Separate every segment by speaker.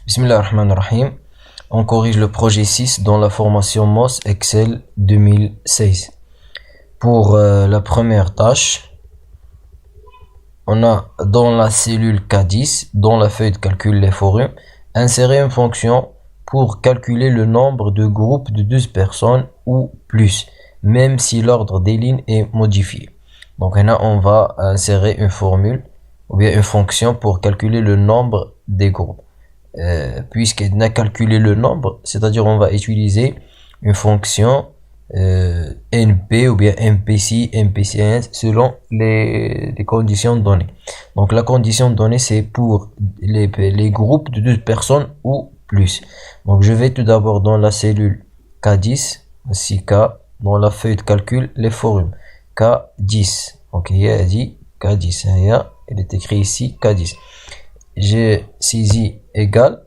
Speaker 1: Bismillahirrahmanirrahim. On corrige le projet 6 dans la formation MOS Excel 2016. Pour la première tâche, on a dans la cellule K10, dans la feuille de calcul les forums, insérer une fonction pour calculer le nombre de groupes de 12 personnes ou plus, même si l'ordre des lignes est modifié. Donc là, on va insérer une formule ou bien une fonction pour calculer le nombre des groupes. Puisqu'il a calculé le nombre, c'est-à-dire on va utiliser une fonction NP ou bien MPC, MPC1 selon les conditions données. Donc la condition donnée c'est pour les groupes de 2 personnes ou plus. Donc je vais tout d'abord dans la cellule K10, voici K, dans la feuille de calcul les forums K10. Donc il a dit K10, il est écrit ici K10. J'ai saisi égal,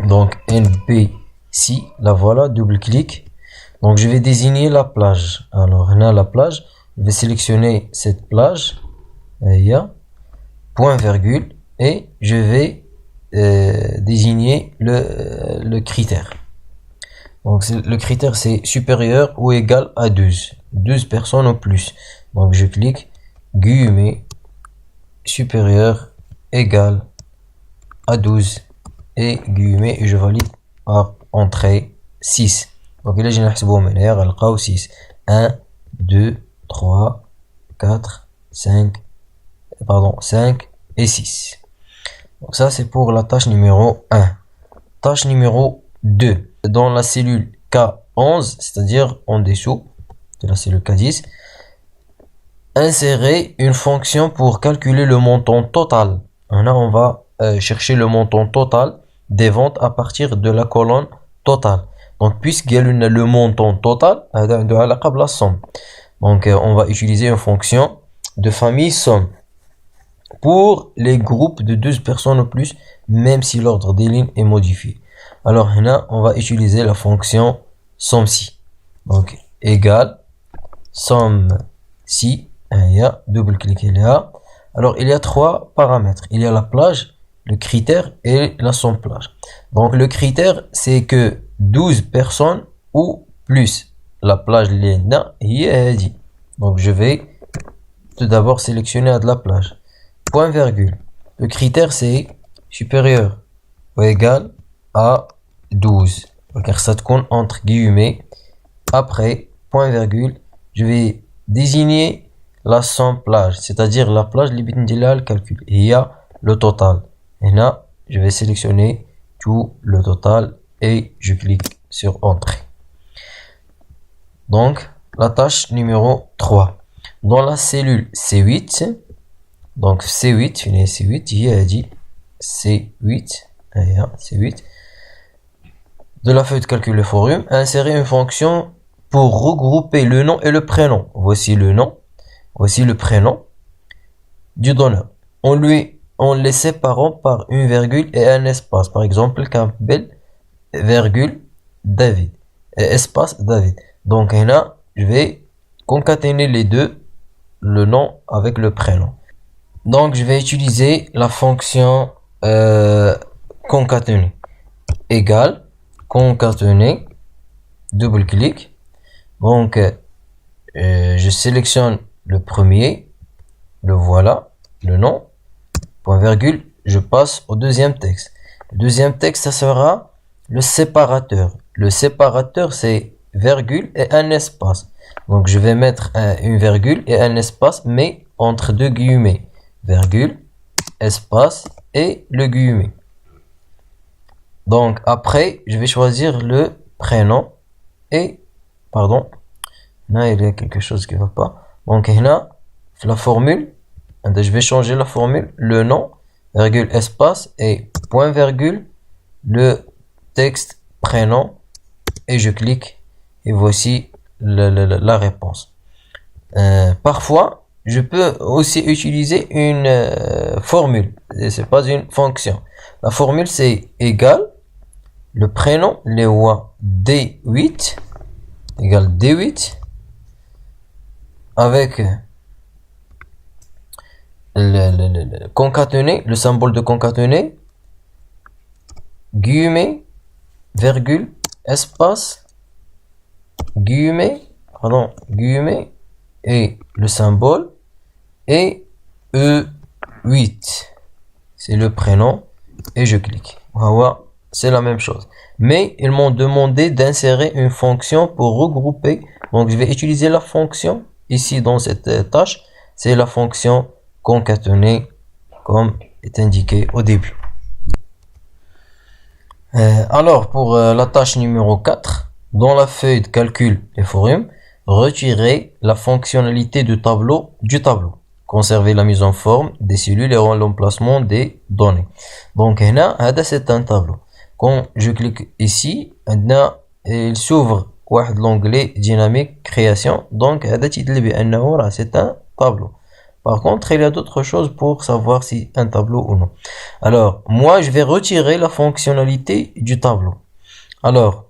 Speaker 1: donc NPC, la voilà, double clic. Donc je vais désigner la plage. Alors on a la plage, je vais sélectionner cette plage, point virgule, et je vais désigner le critère. Donc le critère c'est supérieur ou égal à 12 personnes ou plus. Donc je clique guillemets supérieur égal à 12 et guillemets et je valide par entrée 6. Donc là j'ai نحسبهم من هنا غنلقاو 6 1 2 3 4 5 et 6. Donc ça c'est pour la tâche numéro 1. Tâche numéro 2, dans la cellule K11, c'est-à-dire en dessous de la cellule K10, insérer une fonction pour calculer le montant total. Là, on va chercher le montant total des ventes à partir de la colonne totale. Donc, puisqu'il y a le montant total, la somme. Donc, on va utiliser une fonction de famille somme pour les groupes de 12 personnes ou plus, même si l'ordre des lignes est modifié. Alors, là, on va utiliser la fonction somme-si. Donc, égal somme-si. Double cliquer là. Alors il y a 3 paramètres. Il y a la plage, le critère et la somme plage. Donc le critère c'est que 12 personnes ou plus. La plage l'ena est dit. Donc je vais tout d'abord sélectionner de la plage. Point virgule. Le critère c'est supérieur ou égal à 12. Car ça compte entre guillemets. Après point virgule, je vais désigner la somme plage, c'est-à-dire la plage اللي بندير le calcul. Et il y a le total. Et là, je vais sélectionner tout le total et je clique sur entrée. Donc, la tâche numéro 3. Dans la cellule C8, donc C8, finis C8, il a dit C8, C8, de la feuille de calcul de forum, insérer une fonction pour regrouper le nom et le prénom. Voici le nom. Voici le prénom du donneur. En les séparant par une virgule et un espace. Par exemple, Campbell, virgule, David. Et espace, David. Donc là, je vais concaténer les deux, le nom avec le prénom. Donc je vais utiliser la fonction concaténer. Égal, concaténer, double clic. Donc je sélectionne le premier, le voilà, le nom, point virgule, je passe au deuxième texte. Le deuxième texte, ça sera le séparateur. Le séparateur, c'est virgule et un espace. Donc, je vais mettre une virgule et un espace, mais entre deux guillemets. Virgule, espace et le guillemet. Donc, après, je vais choisir le prénom et, pardon, là, il y a quelque chose qui ne va pas. Donc, là, la formule, je vais changer la formule, le nom, virgule, espace et point virgule, le texte, prénom, et je clique, et voici la réponse. Parfois, je peux aussi utiliser une formule, c'est pas une fonction. La formule, c'est égal, le prénom, D8, égale D8, avec le concaténer, le symbole de concaténer, guillemets, virgule, espace, guillemets, guillemets, et le symbole, et E8. C'est le prénom, et je clique. Voilà, c'est la même chose. Mais ils m'ont demandé d'insérer une fonction pour regrouper. Donc, je vais utiliser la fonction ici dans cette tâche. C'est la fonction concaténer, comme est indiqué au début. Alors, pour la tâche numéro 4, dans la feuille de calcul des forums, retirer la fonctionnalité du tableau. Conserver la mise en forme des cellules et l'emplacement des données. Donc, là, c'est un tableau. Quand je clique ici, il s'ouvre l'onglet dynamique création. Donc, c'est un tableau. Par contre, il y a d'autres choses pour savoir si un tableau ou non. Alors, moi, je vais retirer la fonctionnalité du tableau. Alors,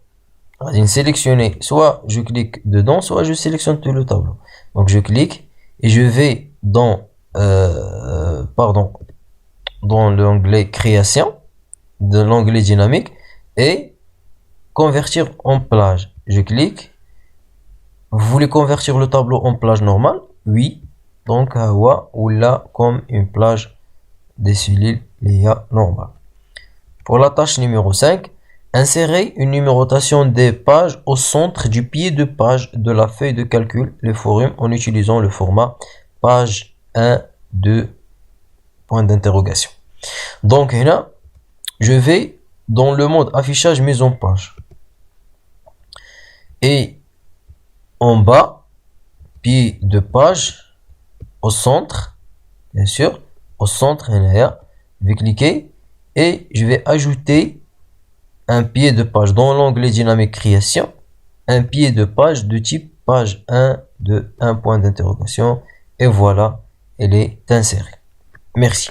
Speaker 1: je vais sélectionner, soit je clique dedans, soit je sélectionne tout le tableau. Donc, je clique et je vais dans l'onglet création, de l'onglet dynamique, et convertir en plage. Je clique. Vous voulez convertir le tableau en plage normale? Oui. Donc, ou là, comme une plage des cellules LIA normale. Pour la tâche numéro 5, insérer une numérotation des pages au centre du pied de page de la feuille de calcul, les forums, en utilisant le format page 1, 2, point d'interrogation. Donc, là, je vais dans le mode affichage mise en page. Et en bas, pied de page, au centre, bien sûr, au centre, je vais cliquer et je vais ajouter un pied de page dans l'onglet dynamique création, un pied de page de type page 1 de 1 point d'interrogation, et voilà, elle est insérée. Merci.